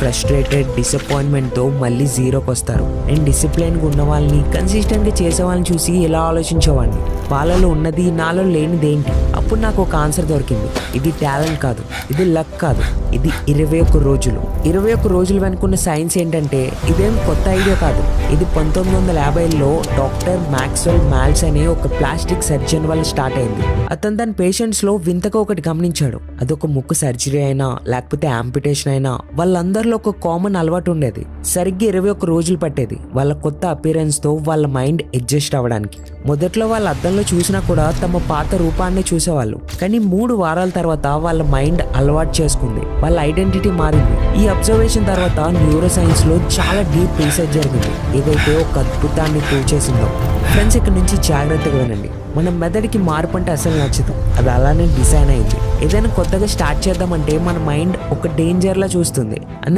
Frustrated డిసప్పాయింట్మెంట్తో మళ్ళీ జీరోకి వస్తారు. నేను డిసిప్లైన్గా ఉన్న వాళ్ళని, కన్సిస్టెంట్గా చేసే వాళ్ళని చూసి ఇలా ఆలోచించేవాడిని, వాళ్ళలో ఉన్నది నాలో లేనిదేంటి. అప్పుడు నాకు ఒక ఆన్సర్ దొరికింది. ఇది టాలెంట్ కాదు, ఇది లక్ కాదు, ఇది 21 రోజులు. 21 రోజులు వెనుకున్న సైన్స్ ఏంటంటే ఇదేం కొత్త ఐడియా కాదు. ఇది 1950లో డాక్టర్ మ్యాక్స్వెల్ మాల్స్ అనే ఒక ప్లాస్టిక్ సర్జన్ వల్ల స్టార్ట్ అయింది. అతను తన పేషెంట్స్ లో వింతగా ఒకటి గమనించాడు. అదొక ముక్కు సర్జరీ అయినా లేకపోతే ఆంపిటేషన్ అయినా వాళ్ళందరిలో ఒక కామన్ అలవాటు ఉండేది. సరిగ్గా 21 రోజులు పట్టేది వాళ్ళ కొత్త అపియరెన్స్ తో వాళ్ళ మైండ్ అడ్జస్ట్ అవ్వడానికి. మొదట్లో వాళ్ళ అద్దంలో చూసినా కూడా తమ పాత రూపాన్ని చూసేవాళ్ళు. కానీ 3 వారాల తర్వాత వాళ్ళ మైండ్ అలవాటు చేసుకుంది, వాళ్ళ ఐడెంటిటీ మారింది. ఈ అబ్జర్వేషన్ తర్వాత న్యూరో సైన్స్ లో చాలా డీప్ రీసెర్చ్ జరిగింది, ఏదైతే ఒక అద్భుతాన్ని ప్రూవ్ చేసిందో. ఫ్రెండ్స్, ఇక్కడ నుంచి జాగ్రత్తగా వినండి. మన మెదడుకి మార్పు అంటే అసలు నచ్చదు, అది అలానే డిజైన్ అయింది. ఏదైనా కొత్తగా స్టార్ట్ చేద్దామంటే మన మైండ్ ఒక డేంజర్లా చూస్తుంది.